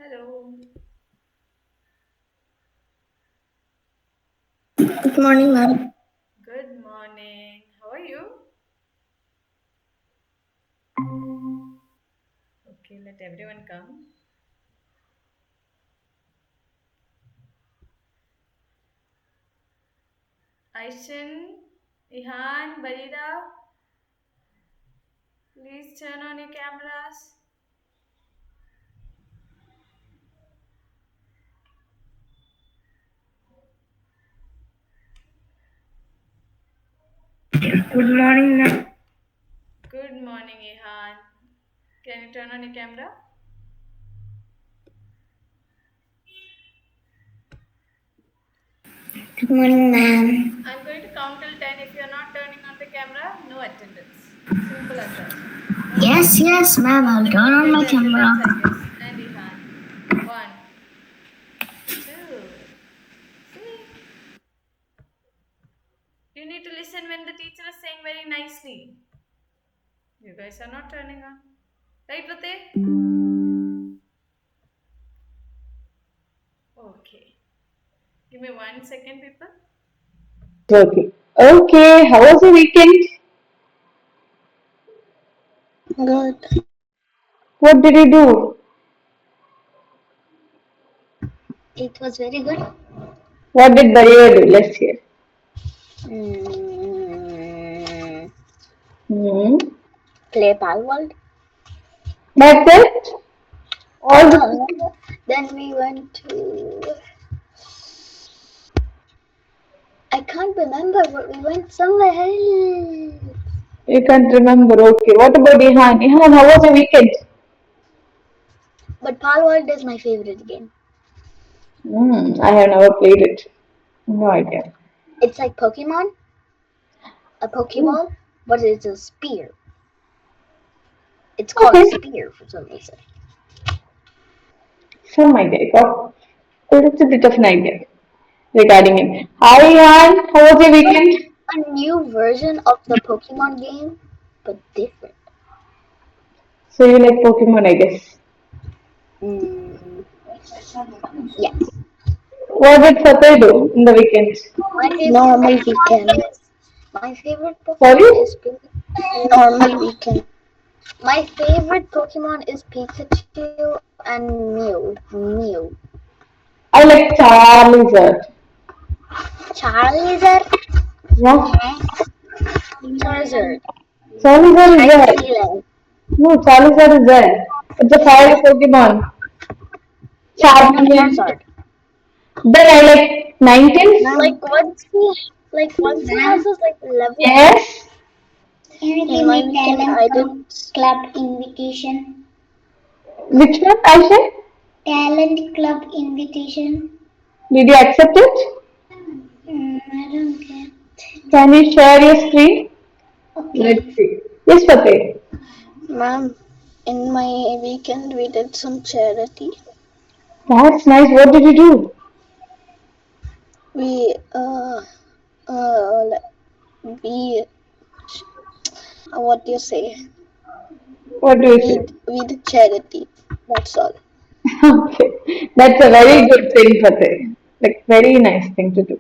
Hello. Good morning, ma'am. Good morning. How are you? Okay, let everyone come. Aishin, Ihan, Barida, please turn on your cameras. Good morning, ma'am. Good morning, Ihan. Can you turn on your camera? Good morning, ma'am. I'm going to count till 10. If you're not turning on the camera, no attendance. Simple as that. Okay? Yes, ma'am. I'll Bhavik turn will on get my the attendance, camera. I guess. And Ihan. One, two. See? You need to listen when the teacher is saying very nicely. You guys are not turning on. Right, Vate? Okay. Give me 1 second, people. Okay. Okay. How was the weekend? Good. What did you do? It was very good. What did Dario do? Let's hear. Mm, Hmm. Play Pal World. That's it? All the Then we went to. I can't remember, but we went somewhere else. you can't remember. Okay. What about Ihan? Ihan, how was the weekend? But Pal World is my favorite game. I have never played it. No idea. It's like Pokemon, a Hmm. Pokeball, but it's a spear. It's called Okay. Spear for some reason. Some idea. Got a little bit of an idea regarding it. Hi, Ihan. How was your It's like weekend? a new version of the Pokemon game, but different. So you like Pokemon, I guess. Mm, yes. What did Fateh do in the weekend? My favorite Normal Pokemon weekend. is my favorite Sorry? Pokemon is Normal weekend. my favorite Pokemon is Pikachu and Mew. I like Charizard. Charizard, Yeah. Charizard, Charizard is there. Charmeleon. No, Charizard is there. It's a fire Pokemon. Yeah, Charmeleon. Charizard. Then I like Ninetales. Like Ma'am, once he has ma'am, his like level Yes. can you in give my me weekend, talent I did. club invitation? Which one, Aisha? Talent club invitation? Did you accept it? I don't get. Can you share your screen? Let's Okay. see. Yes, Fateh. Ma'am, in my weekend we did some charity. That's nice. What did you do? We uh we what do you say? What do you We say? we did charity. That's all. Okay. That's a very good thing, Fateh. Like, very nice thing to do.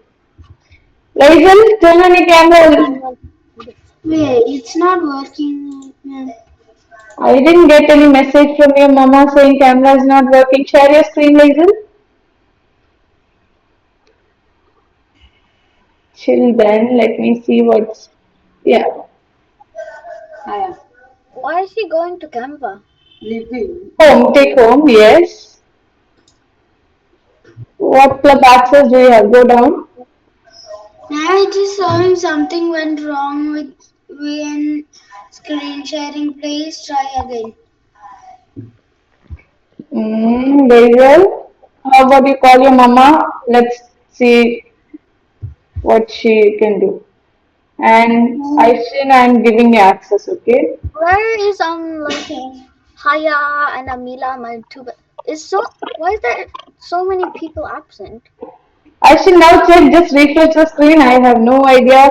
Rachel, turn on your camera. Annual. Wait, it's not working. I didn't get any message from your mama saying camera is not working. Share your screen, Rachel. Chill then. Let me see what's. Yeah. Why is he going to Canva? Home. Take home. Yes. What club access do you have? Go down. Now it is showing something went wrong with when screen sharing. Please try again. Very well. How about you call your mama? Let's see what she can do. And No. Aishin, I'm giving you access, okay? Where is like Okay. Haya and Amila, my two? Is so why is there so many people absent? Aishin, now check, just refresh the screen. I have no idea.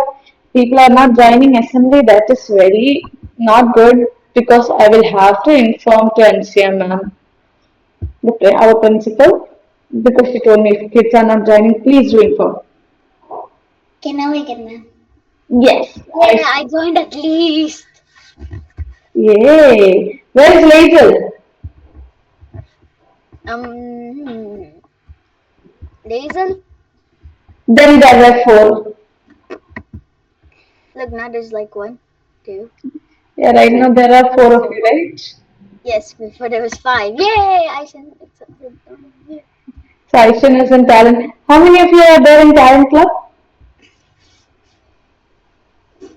People are not joining assembly. That is very not good because I will have to inform to NCM ma'am. our principal, because she told me if kids are not joining, please do inform. Okay, now I get ma'am. Yes, Yeah, I joined at least. Yay! Where is Lazel? Um, Lazel. Then there were four. Look, now there's like one, two, Yeah, right three, now there are four of four. you, right? Yes, before there was five. Yay! I should accepted. Yeah. So Aishan is in talent. How many of you are there in talent club?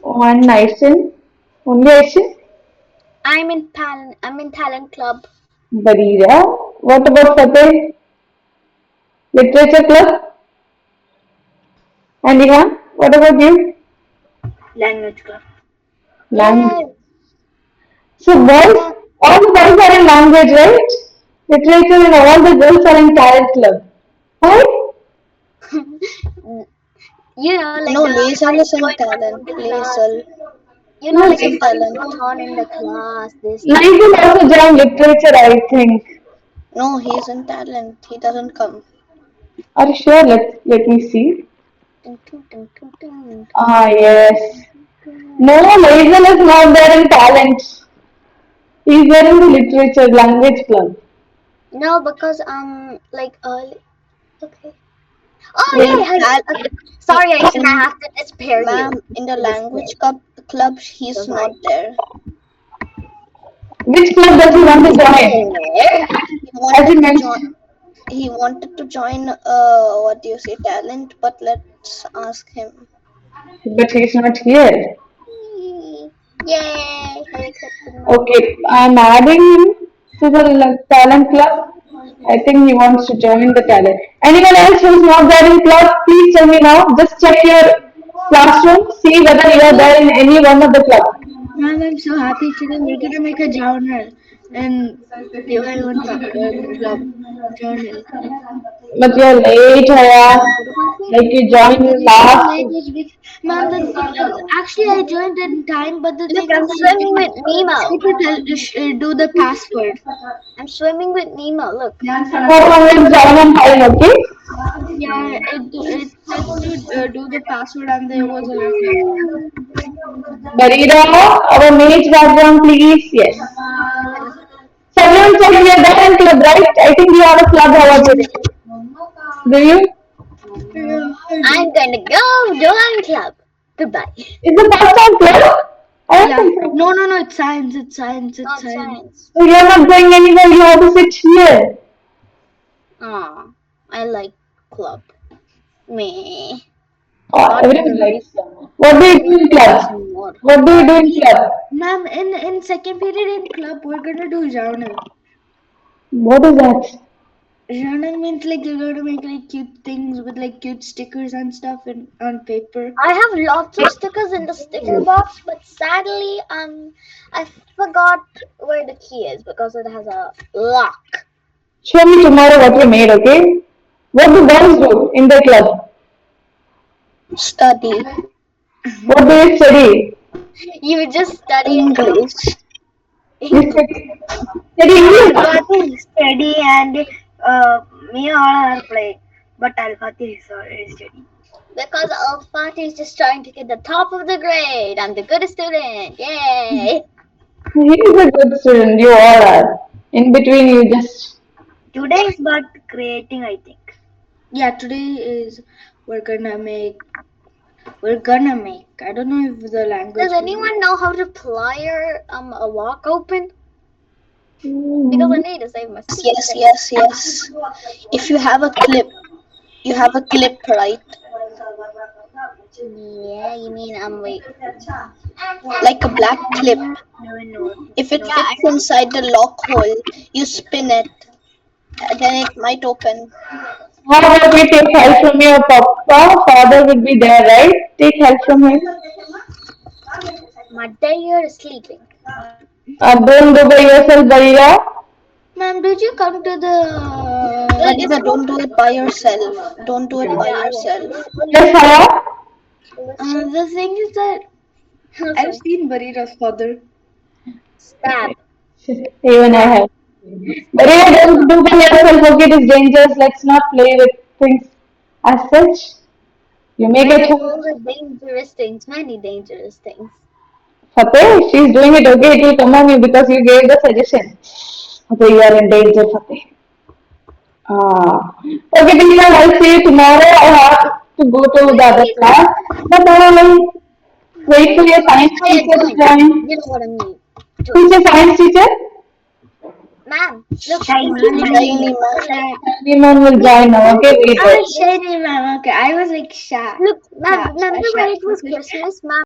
One Aishan. Only Aishan? I'm in talent club. Barira. What about Fateh? Literature club? And Ihan? What about you? Language club. Language. Yay! So boys, Yeah. all the boys are in language, right? Literature and all the girls are in talent club. Right? Like No, Laser boys is in going on talent. in the class. Laser. No, Like the He's in boys talent. going on in the class. This, Life that. will also join literature, I think. No, he's in talent. He doesn't come. Are you sure? Let me see. Dun, dun, dun, dun, dun, Ah, yes. dun, dun. No, Lazen is not there in talent. He's there in the literature language club. No, because like okay. Oh Yes. yeah, okay. Sorry, I should In have to despair ma'am, you. in the To despair. language club, So he's not sorry. there. Which club does he want to join? There. He As he wanted to join. mentioned, He wanted to join. What do you say? Talent. But let's ask him. but he's not here. Yay! I accepted my Okay, I'm adding him to the talent club. I think he wants to join the talent. Anyone else who's not there in club, please tell me now. Just check your classroom, see whether you are there in any one of the club. Ma'am, I'm so happy today. We're gonna make a journal and PYA1 club journal. But you're late, Haya. Like you Ma'am, the joined reason I'm last. late is because, ma'am, the thing is, actually, I joined in time, but the Look, thing I'm is, I swimming with Nemo. do the password. I'm swimming with Nemo. Look. Oh, let's join on time, okay? Yeah, it said to do the password, and there was a reference. Barira, our mage background, please. Yes. So everyone said we are there in club, right? I think you have a club hour today. Do you? Yeah, I I'm do. going to go join club. Goodbye. Is the first time club? I don't Yeah, think so. no, no, no, it's science, it's science, it's Oh, science. science. So you're not going anywhere, you have to sit here. Oh, I like club. Me. Oh, Not in everyone the likes. recent, What do not you in do in the club? recent mode. What do you do in club? Ma'am, in second period in club, we're gonna do journal. What is that? Journal means like you're gonna make like cute things with like cute stickers and stuff on paper. I have lots of stickers in the sticker box, but sadly, I forgot where the key is because it has a lock. Show me tomorrow what you made, okay? What do boys do in the club? Study What do you study? You just study English. You English study English? Al-Fatih is study and me all are playing. But Al-Fatih is study. because Alfati is just trying to get the top of the grade. I'm the good student. Yay! He is a good student, you all are. In between, you just. Today is about creating, I think. Yeah, today is we're gonna make we're gonna make. I don't know if the Does language will be. anyone know how to plier a lock open? Because I Mhm. need to save my Yes, stickers. yes, yes. If you have a clip, you have a clip, right? Yeah, you mean wait. Like a black clip. If it Yeah, I fits know. inside the lock hole, you spin it, then it might open. How about we take help from your papa? Father will be there, right? Take help from him. My dad is sleeping. Don't go by yourself, Barira. Ma'am, did you come to the Look, it's Vanita, don't do it by yourself. Don't do it by yeah, I won't. yourself. Yes, Haya? The thing is that Oh, I've sorry. seen Barira's father. Stab. Even I Stab. have. But yeah, don't do by yourself. Okay, it is dangerous. Let's not play with things as such. You may Man, get I hurt. told her dangerous things, many dangerous things. Fateh, she's doing it. Okay, it will come on you because you gave the suggestion. Okay, you are in danger, Fateh. Okay, Deepa, I'll see you tomorrow. I have to go to the other Please, class. But I'll wait for please, your please, science Kaya, teacher to join. join. You know what I mean. Who's Join. your science teacher? Ma'am, look, Shiny, if you shiny, join, like, Anyone will look, join now. Okay, remember when wait. it oh, was Wait. Christmas? shiny, ma'am. Okay, I was like, Look, ma'am, sha, remember sha. when it was Christmas, ma'am?